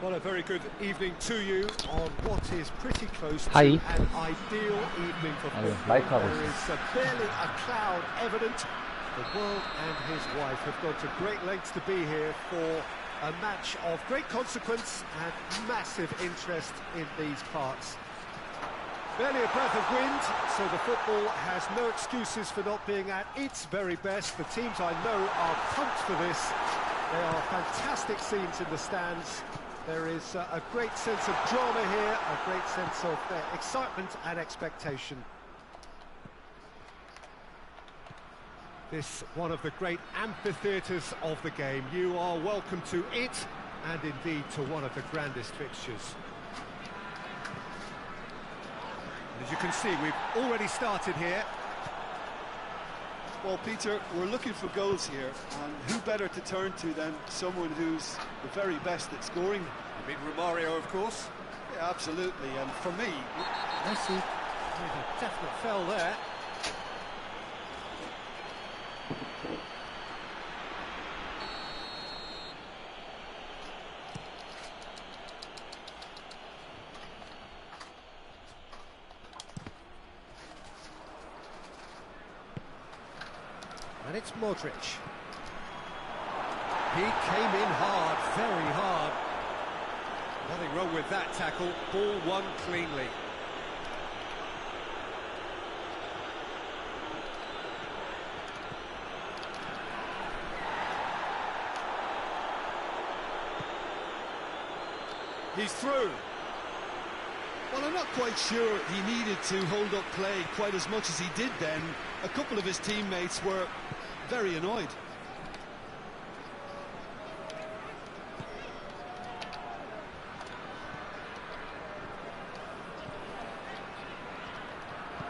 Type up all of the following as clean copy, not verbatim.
Well, a very good evening to you on what is pretty close to Hi. an ideal evening for football. There is barely a cloud evident. The world and his wife have gone to great lengths to be here for a match of great consequence and massive interest in these parts. Barely a breath of wind, so the football has no excuses for not being at its very best. The teams I know are pumped for this. There are fantastic scenes in the stands. There is a great sense of drama here, a great sense of excitement and expectation. This one of the great amphitheatres of the game. You are welcome to it, and indeed to one of the grandest fixtures. As you can see, we've already started here. Well, Peter, we're looking for goals here, and who better to turn to than someone who's the very best at scoring? You mean Romario, of course? Yeah, absolutely, and for me... Messi. There's a definite foul there. And it's Modric. He came in hard, very hard. Nothing wrong with that tackle. Ball won cleanly. He's through. Well, I'm not quite sure he needed to hold up play quite as much as he did then. A couple of his teammates were very annoyed.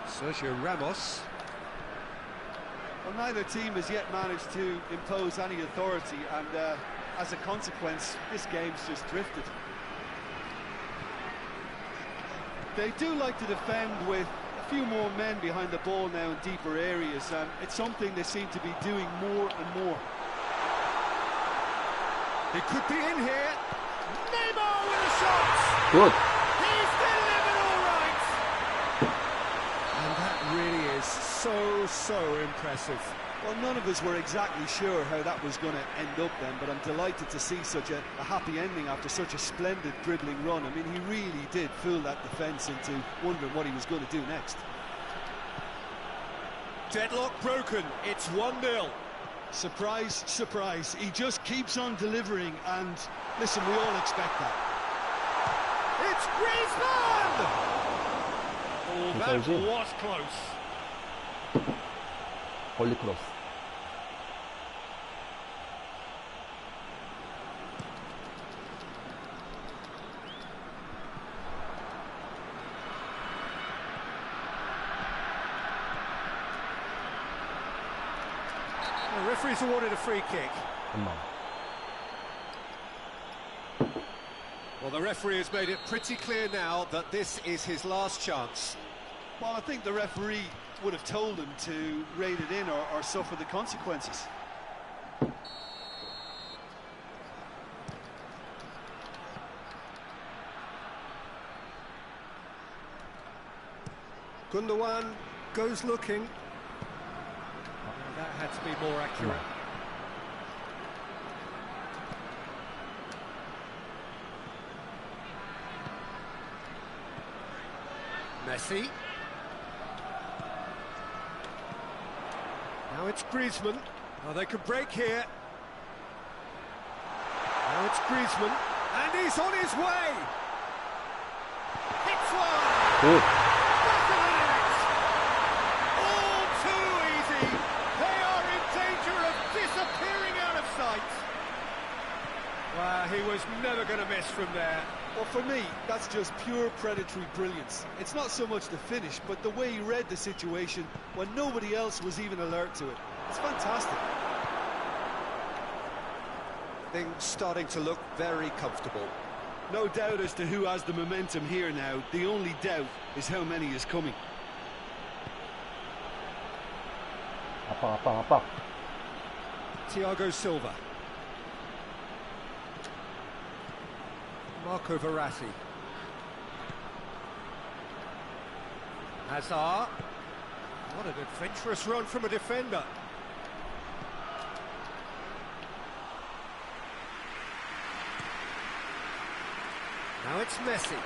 Sergio Ramos. Well, neither team has yet managed to impose any authority, and as a consequence, this game's just drifted. They do like to defend with a few more men behind the ball now in deeper areas, and it's something they seem to be doing more and more. He could be in here. Neymar with a shot. Good. He's delivered all right. And that really is so impressive. Well, none of us were exactly sure how that was going to end up then, but I'm delighted to see such a happy ending after such a splendid dribbling run. I mean, he really did fool that defence into wondering what he was going to do next. Deadlock broken, it's 1-0. Surprise, surprise, he just keeps on delivering, and listen, we all expect that. It's Griezmann! Oh, that was close. Holy cross. The referee's awarded a free kick. Well, the referee has made it pretty clear now that this is his last chance. Well, I think the referee would have told him to rate it in or suffer the consequences. Gundogan goes looking. That had to be more accurate. Messi. Now it's Griezmann. Oh, they could break here. Now it's Griezmann. And he's on his way. Hits one. Good. Back of the net. All too easy. They are in danger of disappearing out of sight. Well, he was never going to miss from there. Well, for me, that's just pure predatory brilliance. It's not so much the finish, but the way he read the situation when nobody else was even alert to it. It's fantastic. Things starting to look very comfortable. No doubt as to who has the momentum here now. The only doubt is how many is coming. 아빠. Thiago Silva. Marco Verratti. Hazard. What an adventurous run from a defender. Now it's Messi.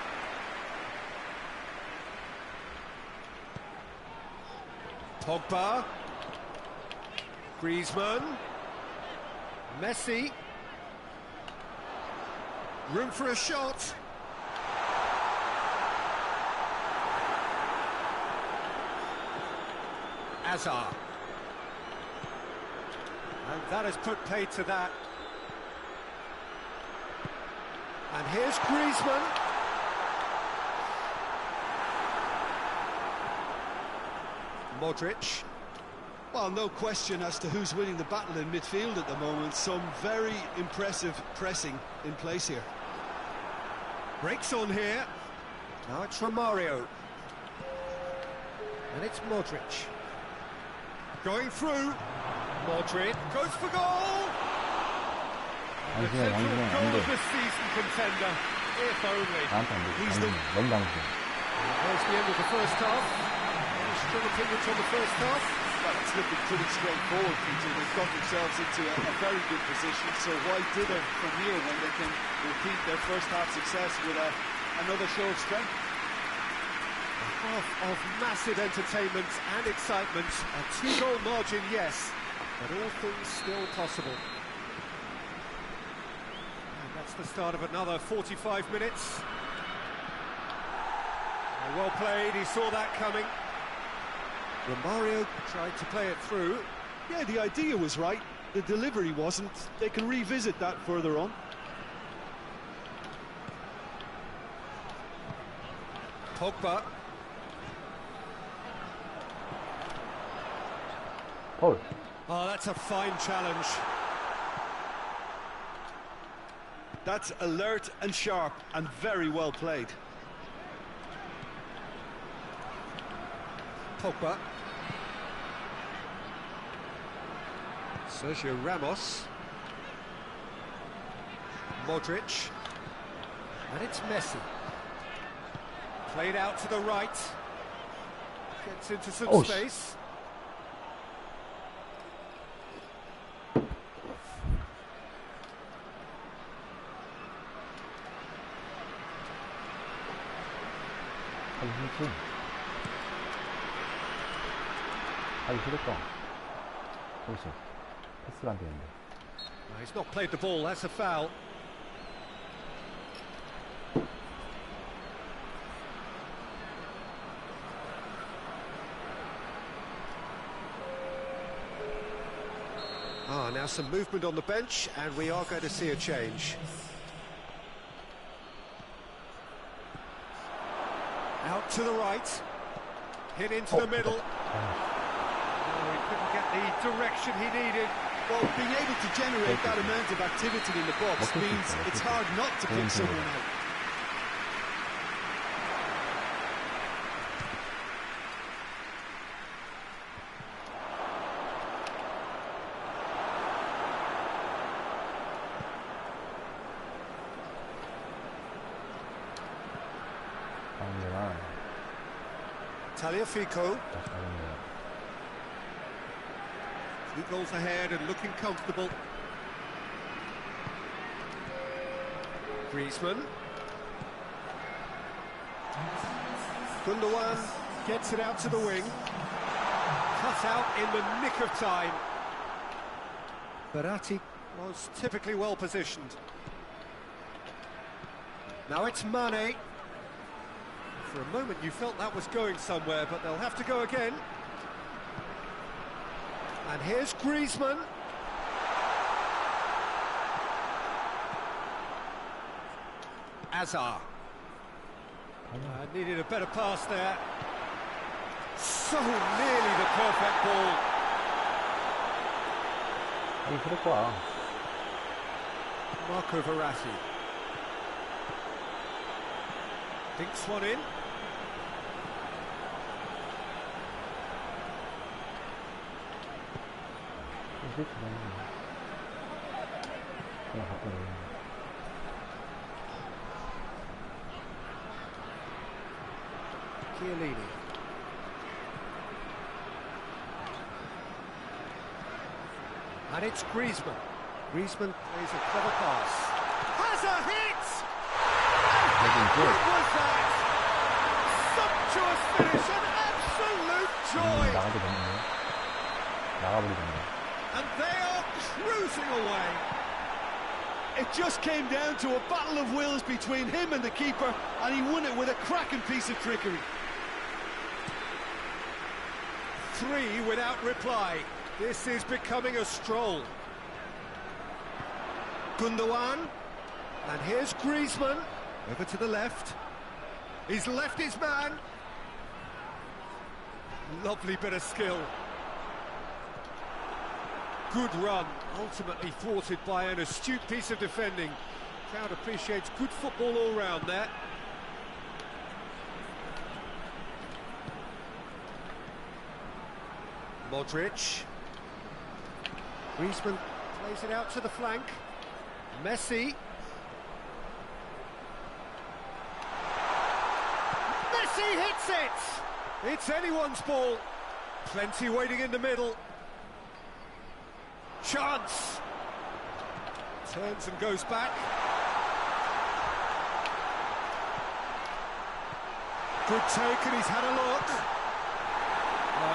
Pogba. Griezmann. Messi. Room for a shot. Hazard. And that has put paid to that. And here's Griezmann. Modric. Well, no question as to who's winning the battle in midfield at the moment. Some very impressive pressing in place here. Breaks on here. Now it's Romario. And it's Modric. Going through. Modric goes for goal. The potential goal of this season contender. If only. He's the... There's the end of the first half. Any strong opinions on the first half? Well, it's looking pretty straightforward, Peter. They've got themselves into a very good position, so why dither from here when they can repeat their first half success with another show of strength? A half of massive entertainment and excitement. A 2-goal margin, yes, but all things still possible. And that's the start of another 45 minutes. Well played, he saw that coming. Romario tried to play it through. Yeah, the idea was right. The delivery wasn't. They can revisit that further on. Pogba. Oh, that's a fine challenge. That's alert and sharp and very well played. Pogba. Sergio Ramos. Modric. And it's Messi. Played out to the right. Gets into some space. He's not played the ball, that's a foul. Now some movement on the bench, and we are going to see a change. Out to the right, hit into the middle. He couldn't get the direction he needed. Well, being able to generate that amount of activity in the box means it's hard not to pick someone out. Tagliafico. 2 goals ahead and looking comfortable. Griezmann. Gundogan gets it out to the wing. Cut out in the nick of time. Verratti was typically well positioned. Now it's Mane. For a moment you felt that was going somewhere, but they'll have to go again. And here's Griezmann. Hazard. Needed a better pass there. So nearly the perfect ball. Marco Verratti. Dinks one in. Chiellini. And it's Griezmann. Griezmann plays a clever pass. Has a hit! And how good was that? Sumptuous finish, an absolute joy! And they are cruising away. It just came down to a battle of wills between him and the keeper, and he won it with a cracking piece of trickery. 3 without reply. This is becoming a stroll. Gundogan, and here's Griezmann, over to the left. He's left his man. Lovely bit of skill. Good run, ultimately thwarted by an astute piece of defending. Crowd appreciates good football all round there. Modric. Griezmann plays it out to the flank. Messi. Messi hits it! It's anyone's ball. Plenty waiting in the middle. Chance. Turns and goes back. Good take, and he's had a look.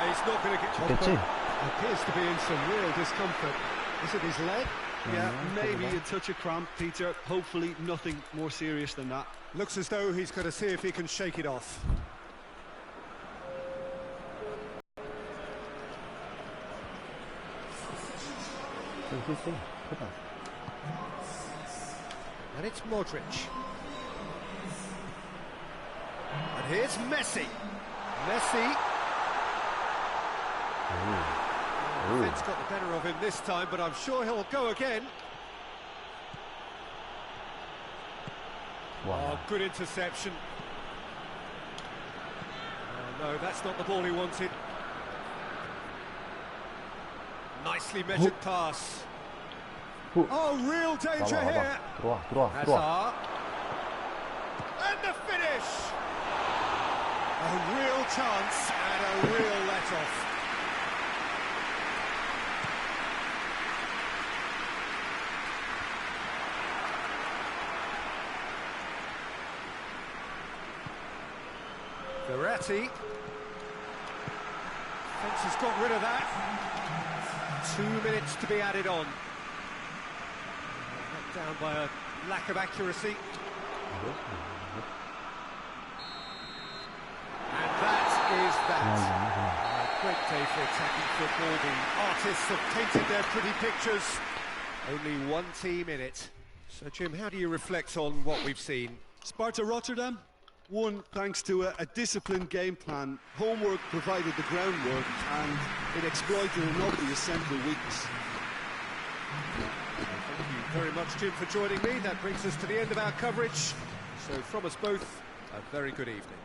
He's not going to get... Appears to be in some real discomfort. Is it his leg? Yeah, maybe a touch of cramp, Peter. Hopefully nothing more serious than that. Looks as though he's going to see if he can shake it off. And it's Modric. And here's Messi. Messi. Fence got the better of him this time, but I'm sure he'll go again. Wow. Oh, good interception. Oh, no, that's not the ball he wanted. Nicely measured pass. Oh, real danger here. Hazard. And the finish. A real chance and a real let-off. Verratti. Fence has got rid of that. 2 minutes to be added on. Knocked down by a lack of accuracy. And that is that. A great day for attacking football. The artists have painted their pretty pictures. Only one team in it. So, Jim, how do you reflect on what we've seen? Sparta Rotterdam won thanks to a disciplined game plan. Homework provided the groundwork, and it exploited an obvious central weakness. Thank you very much, Jim, for joining me. That brings us to the end of our coverage. So from us both, a very good evening.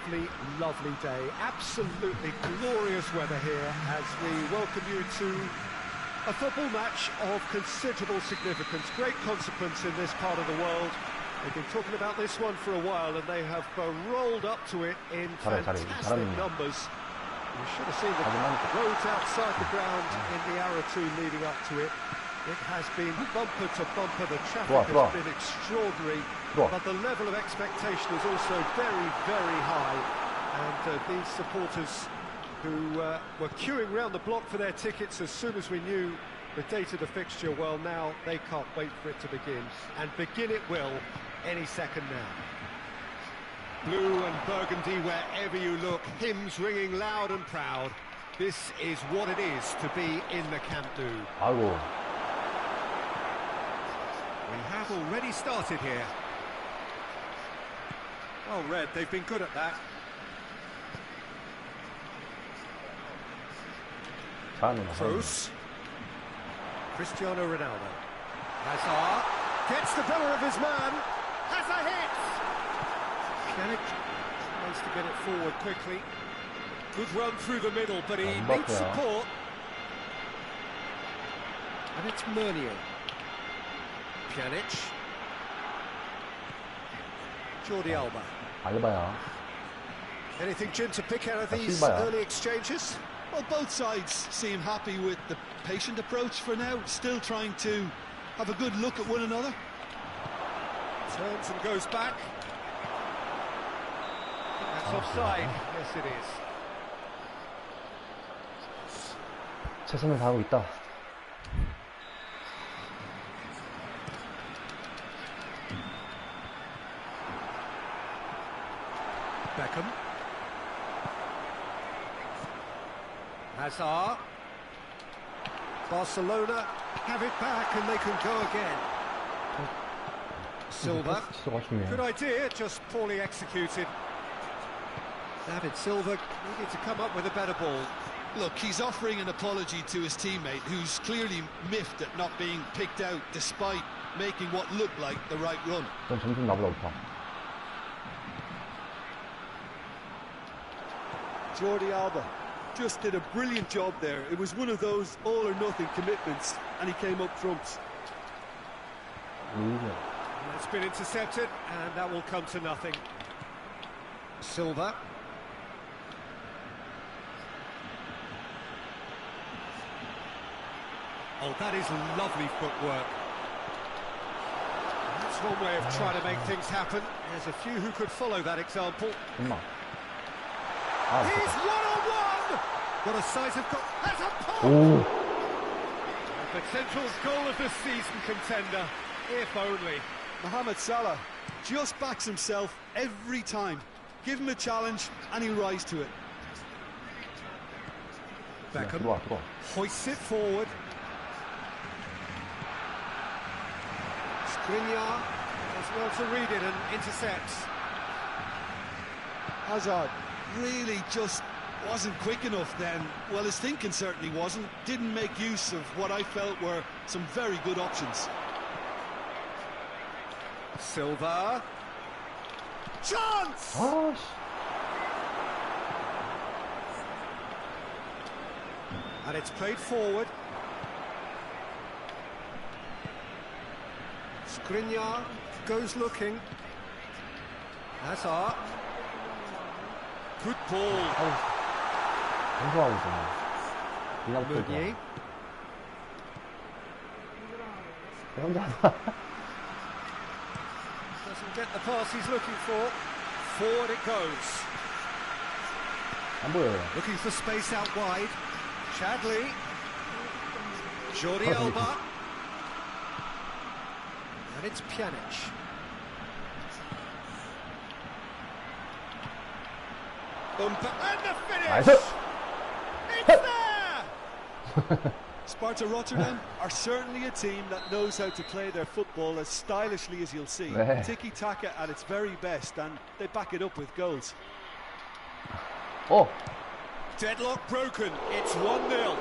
lovely, lovely day. Absolutely glorious weather here as we welcome you to a football match of considerable significance, great consequence in this part of the world. They've been talking about this one for a while and they have rolled up to it in fantastic numbers. You should have seen the roads outside the ground in the hour or two leading up to it. It has been bumper to bumper, the traffic has been extraordinary, but the level of expectation is also very, very high. And these supporters who were queuing round the block for their tickets as soon as we knew the date of the fixture, well, now they can't wait for it to begin. And begin it will any second now. Blue and burgundy wherever you look, hymns ringing loud and proud. This is what it is to be in the Camp Nou. 아이고. We have already started here. Well, Red, they've been good at that. Kroos. Cristiano Ronaldo. Hazard gets the better of his man. Hazard hits. Pjanic tries to get it forward quickly. Good run through the middle, but he needs support. And it's Meunier. Pjanic. Jordi Alba. 알바야. Anything, Jim, to pick out of these early exchanges? Well, both sides seem happy with the patient approach for now, still trying to have a good look at one another. Turns and goes back. That's offside. Yes, it is. 최선을 다하고 있다. Beckham. Hazard. Barcelona have it back and they can go again. Silva. Good idea, just poorly executed. David Silva needed to come up with a better ball. Look, he's offering an apology to his teammate, who's clearly miffed at not being picked out despite making what looked like the right run. 넌 점점 나보다 높아. Jordi Alba just did a brilliant job there. It was one of those all or nothing commitments, and he came up trumps. It's been intercepted, and that will come to nothing. Silva. Oh, that is lovely footwork. That's one way of trying to make things happen. There's a few who could follow that example. He's one-on-one! What a size of goal! That's a pop! A potential goal of the season contender, if only. Mohamed Salah just backs himself every time. Give him a challenge and he'll rise to it. Beckham hoists it forward. Skriniar does well to read it and intercepts. Hazard really just wasn't quick enough then. Well, his thinking certainly wasn't. Didn't make use of what I felt were some very good options. Silva. Chance! And it's played forward. Skriniar goes looking. Hazard. Good ball. 공부하고 있었네. Meunier. Doesn't get the pass he's looking for. Forward it goes. 안 보여요. Looking for space out wide. Chadley. Jordi Alba. And it's Pjanic. And the finish! It's there! Sparta Rotterdam are certainly a team that knows how to play their football as stylishly as you'll see. Tiki-taka at its very best, and they back it up with goals. Oh! Deadlock broken, it's 1-0.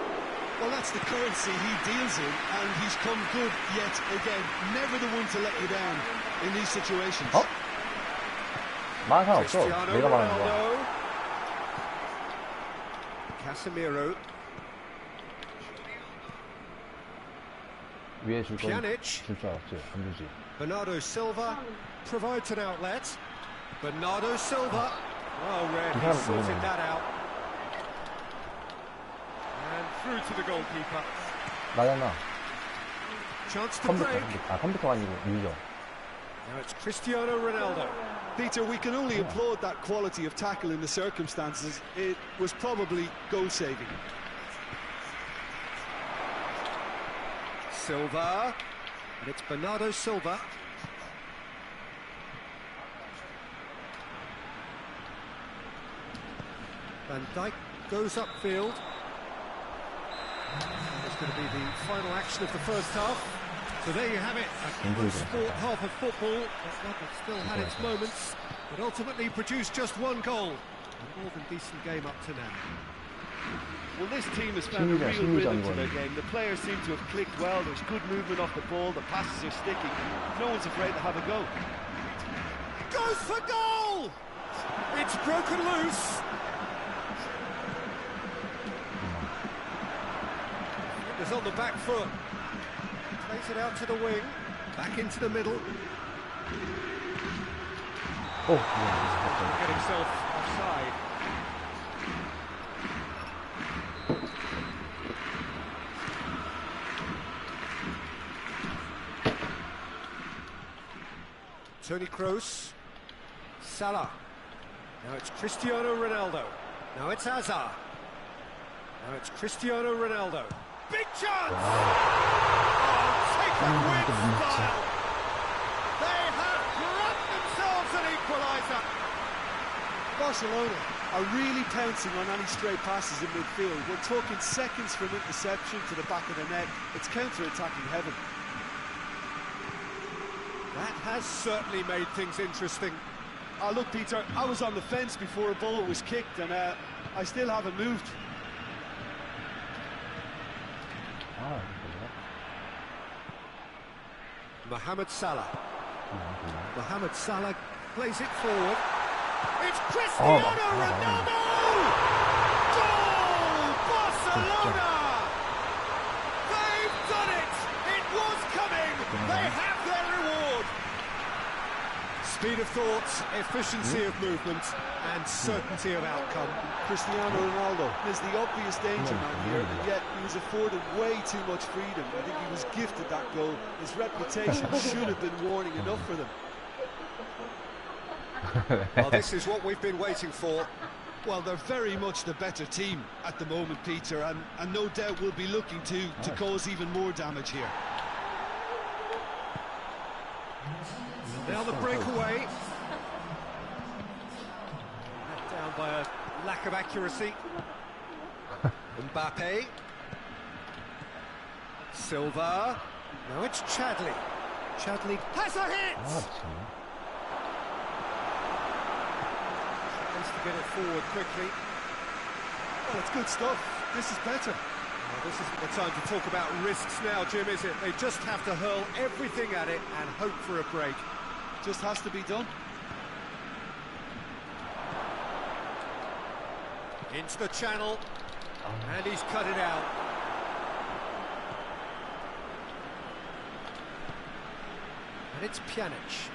Well, that's the currency he deals in, and he's come good yet again. Never the one to let you down in these situations. 말상 없어. 내가 말하는 거야. Casemiro. 위에 줄 건 Pjanic. 줄 줄 알았지. 안 주지. Bernardo Silva provides an outlet. Bernardo Silva. Well read, he sorted that out. And through to the goalkeeper. 나잖아. Chance to 컴퓨터. break. 아, 컴퓨터가 아니고 유저. Now it's Cristiano Ronaldo. Peter, we can only applaud that quality of tackle in the circumstances. It was probably goal-saving. Silva. And it's Bernardo Silva. Van Dijk goes upfield. It's going to be the final action of the first half. So there you have it, a close sport half of football, but one that still had its moments, but ultimately produced just one goal. A more than decent game up to now. Well, this team has found a real rhythm to their game. The players seem to have clicked well. There's good movement off the ball. The passes are sticking. No one's afraid to have a go. Goes for goal! It's broken loose. It's on the back foot. Plays it out to the wing. Back into the middle. 오! Get himself offside. Toni Kroos. Salah. Now it's Cristiano Ronaldo. Now it's Hazard. Now it's Cristiano Ronaldo. Big chance! Oh, taken with style. They have grabbed themselves an equaliser. Barcelona are really pouncing on any stray passes in midfield. We're talking seconds from interception to the back of the net. It's counter-attacking heaven. That has certainly made things interesting. Look, Peter, I was on the fence before a ball was kicked, and I still haven't moved. Mohamed Salah. Mohamed Salah plays it forward. It's Cristiano Ronaldo! Goal! Barcelona! They've done it! It was coming! They have their reward! Speed of thought, efficiency of movement, and certainty of outcome. Cristiano Ronaldo is the obvious danger man here, and yet he was afforded way too much freedom. I think he was gifted that goal. His reputation should have been warning enough for them. Well, this is what we've been waiting for. Well, they're very much the better team at the moment, Peter, and no doubt will be looking to cause even more damage here. Now the breakaway. Let down by a lack of accuracy. Mbappe. Silva. Now it's Chadley. Chadley has a hit! Tries to get it forward quickly. Well, it's good stuff. This is better. Well, this isn't the time to talk about risks now, Jim, is it? They just have to hurl everything at it and hope for a break. Just has to be done. Into the channel, and he's cut it out. And it's Pjanic.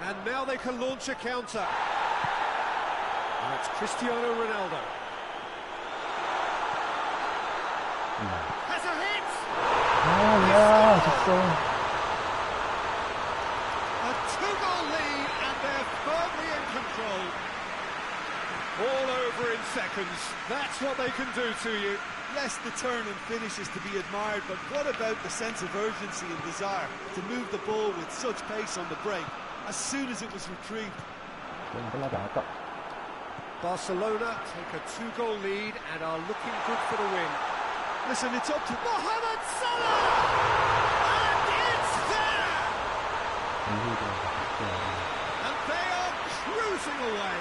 And now they can launch a counter. And it's Cristiano Ronaldo. Has a hit! A two-goal lead, and they're firmly in control. All over in seconds. That's what they can do to you. Yes, the turn and finish is to be admired, but what about the sense of urgency and desire to move the ball with such pace on the break as soon as it was retrieved? Barcelona take a two-goal lead and are looking good for the win. Listen, it's up to Mohamed Salah! And it's there! And they are cruising away.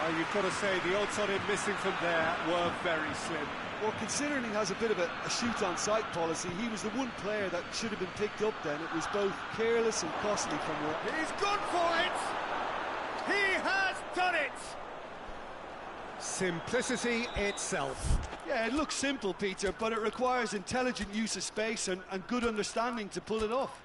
Well, you've got to say the odds on him missing from there were very slim. Well, considering he has a bit of a shoot-on-sight policy, he was the one player that should have been picked up then. It was both careless and costly from work. He's gone for it! He has done it! Simplicity itself. Yeah, it looks simple, Peter, but it requires intelligent use of space and good understanding to pull it off.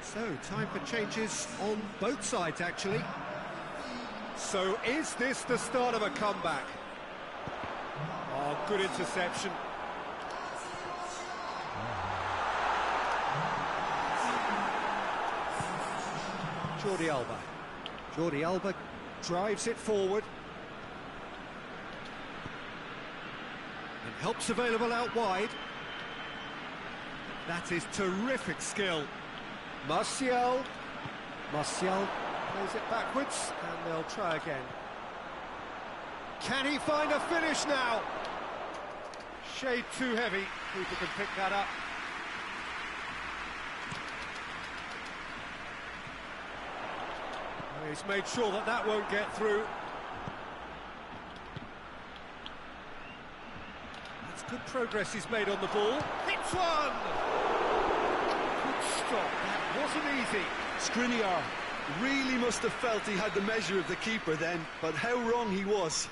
So, time for changes on both sides, actually. So, is this the start of a comeback? Oh, good interception. Jordi Alba drives it forward. And help's available out wide. That is terrific skill. Martial plays it backwards, and they'll try again. Can he find a finish now? Shade too heavy, keeper can pick that up. Well, he's made sure that that won't get through. That's good progress he's made on the ball. Hits one! Good stop. Wasn't easy. Skriniar really must have felt he had the measure of the keeper then, but how wrong he was.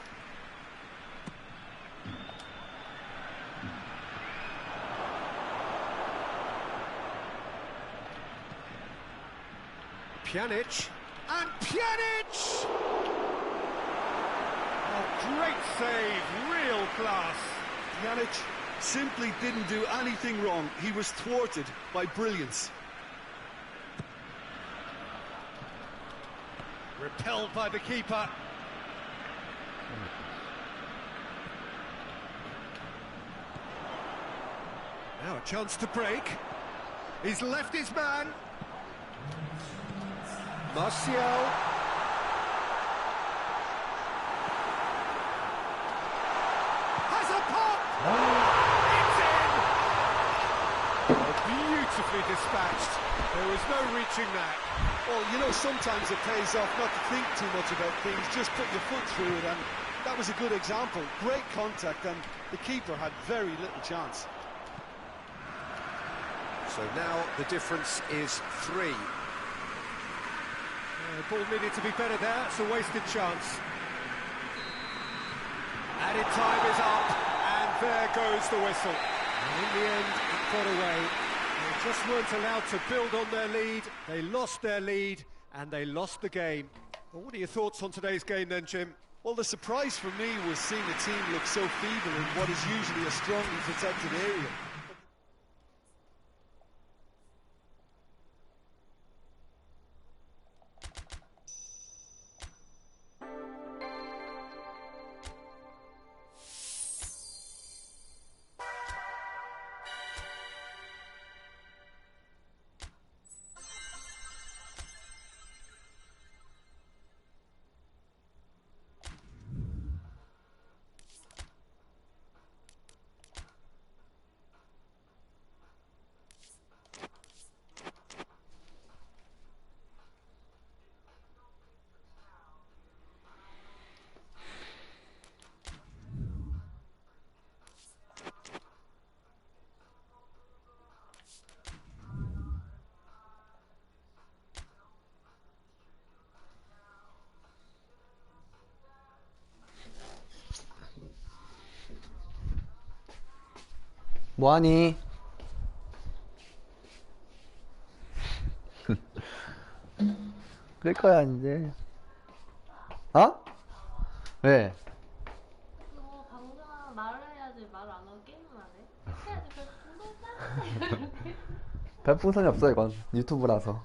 Pjanic, and Pjanic! Oh, great save, real class. Pjanic simply didn't do anything wrong. He was thwarted by brilliance. Repelled by the keeper. Now a chance to break. He's left his man. Martial. Has a pop! It's in! Oh, beautifully dispatched. There was no reaching that. Well, you know, sometimes it pays off not to think too much about things, just put your foot through it, and that was a good example. Great contact, and the keeper had very little chance. So now the difference is 3. The ball needed to be better there, it's a wasted chance. Added time is up, and there goes the whistle. And in the end, it got away. They just weren't allowed to build on their lead, they lost their lead, and they lost the game. Well, what are your thoughts on today's game then, Jim? Well, the surprise for me was seeing the team look so feeble in what is usually a strongly protected area. 뭐하니? 그럴 거야 이제. 어? 왜? 그거 방금 말을 해야지 말을 안 별풍선이 없어 이건 유튜브라서.